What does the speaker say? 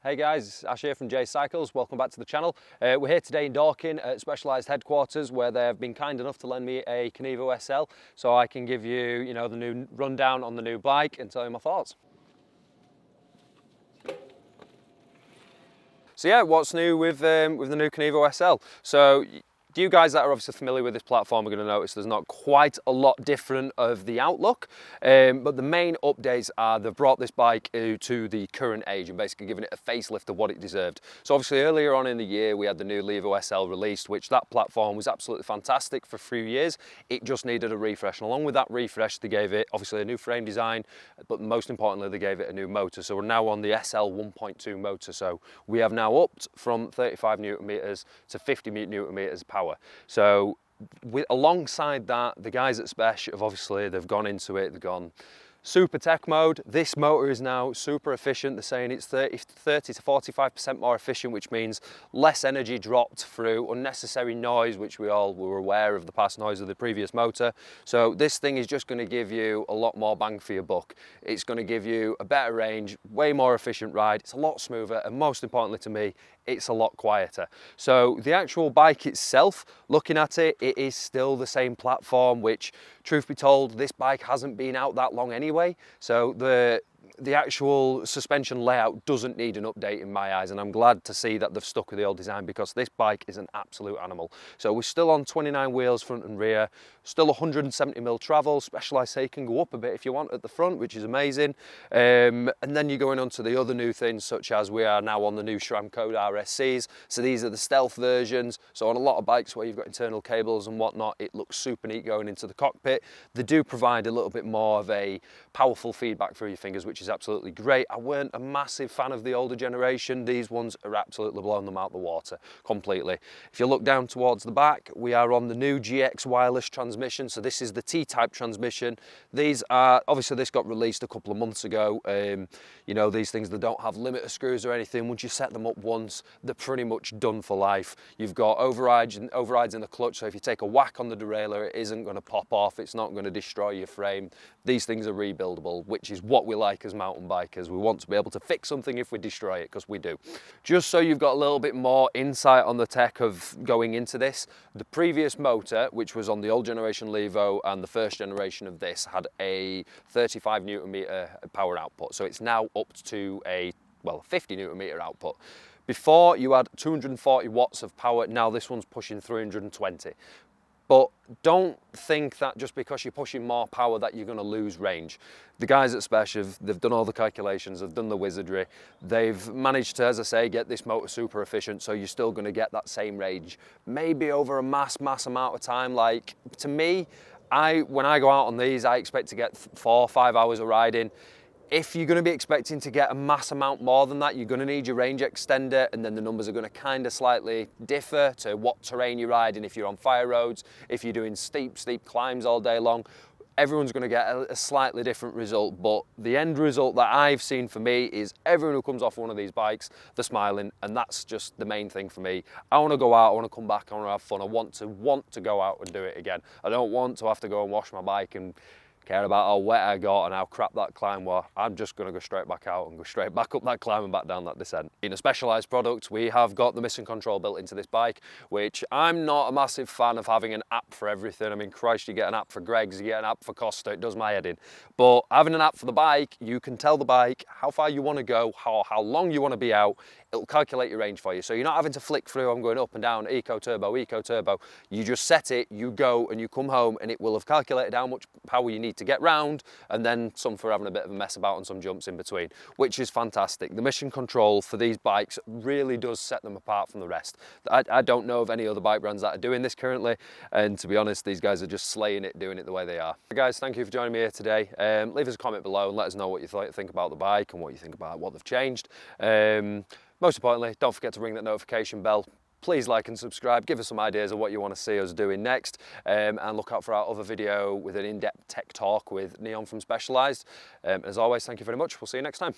Hey guys, Ash here from J Cycles. Welcome back to the channel. We're here today in Dorking at Specialised headquarters, where they've been kind enough to lend me a Kenevo SL so I can give you, the new rundown on the new bike and tell you my thoughts. So yeah, what's new with the new Kenevo SL? So you guys that are obviously familiar with this platform are going to notice there's not quite a lot different of the outlook, but the main updates are they've brought this bike to the current age and basically given it a facelift of what it deserved. So obviously earlier on in the year we had the new Levo SL released, which that platform was absolutely fantastic for a few years. It just needed a refresh, and along with that refresh they gave it obviously a new frame design, but most importantly they gave it a new motor. So we're now on the SL 1.2 motor, so we have now upped from 35 newton meters to 50 newton meters power. So alongside that, the guys at Spesh have obviously, they've gone into it, they've gone super tech mode. This motor is now super efficient. They're saying it's 30 to 45% more efficient, which means less energy dropped through unnecessary noise, which we all were aware of the past noise of the previous motor. So this thing is just going to give you a lot more bang for your buck. It's going to give you a better range, way more efficient ride. It's a lot smoother, and most importantly to me, it's a lot quieter. So the actual bike itself, looking at it, it is still the same platform, which, truth be told, this bike hasn't been out that long anyway. So the actual suspension layout doesn't need an update in my eyes, and I'm glad to see that they've stuck with the old design, because this bike is an absolute animal. So we're still on 29 wheels front and rear, still 170mm travel, Specialised say you can go up a bit if you want at the front, which is amazing. And then you're going on to the other new things, such as we are now on the new SRAM code RSCs. So these are the stealth versions. So on a lot of bikes where you've got internal cables and whatnot, it looks super neat going into the cockpit. They do provide a little bit more of a powerful feedback through your fingers, which is absolutely great. I weren't a massive fan of the older generation. These ones are absolutely blowing them out the water completely. If you look down towards the back, we are on the new GX wireless transmission. So this is the T-type transmission. These are, obviously this got released a couple of months ago. These things, they don't have limiter screws or anything. Once you set them up once, they're pretty much done for life. You've got overrides in the clutch, so if you take a whack on the derailleur, it isn't going to pop off. It's not going to destroy your frame. These things are rebuildable, which is what we like as mountain bikers. We want to be able to fix something if we destroy it, because we do. Just so you've got a little bit more insight on the tech of going into this, the previous motor, which was on the old generation Levo and the first generation of this, had a 35 newton meter power output. So it's now up to a 50 newton meter output. Before you had 240 watts of power, now this one's pushing 320. But don't think that just because you're pushing more power that you're going to lose range. The guys at Spesh, they've done all the calculations, they've done the wizardry. They've managed to, as I say, get this motor super efficient, so you're still going to get that same range. Maybe over a mass amount of time. Like, to me, when I go out on these, I expect to get 4 or 5 hours of riding. If you're going to be expecting to get a mass amount more than that, you're going to need your range extender, and then the numbers are going to kind of slightly differ to what terrain you're riding. If you're on fire roads, if you're doing steep climbs all day long, everyone's going to get a slightly different result. But the end result that I've seen for me is everyone who comes off one of these bikes, they're smiling, and that's just the main thing for me. I want to go out, I want to come back, I want to have fun, I want to go out and do it again. I don't want to have to go and wash my bike and care about how wet I got and how crap that climb was. I'm just going to go straight back out and go straight back up that climb and back down that descent. In a Specialised product, we have got the mission control built into this bike, which I'm not a massive fan of having an app for everything. I mean, Christ, you get an app for Greg's, you get an app for Costa, it does my head in. But having an app for the bike, you can tell the bike how far you want to go, how long you want to be out. It'll calculate your range for you. So you're not having to flick through, I'm going up and down, eco turbo. You just set it, you go, and you come home, and it will have calculated how much power you need to get round, and then some for having a bit of a mess about and some jumps in between, which is fantastic. The mission control for these bikes really does set them apart from the rest. I don't know of any other bike brands that are doing this currently, and to be honest, these guys are just slaying it, doing it the way they are. Guys, thank you for joining me here today. Leave us a comment below and let us know what you think about the bike and what you think about what they've changed. Most importantly, don't forget to ring that notification bell. Please like and subscribe, give us some ideas of what you want to see us doing next, and look out for our other video with an in-depth tech talk with Neon from Specialised. As always, thank you very much. We'll see you next time.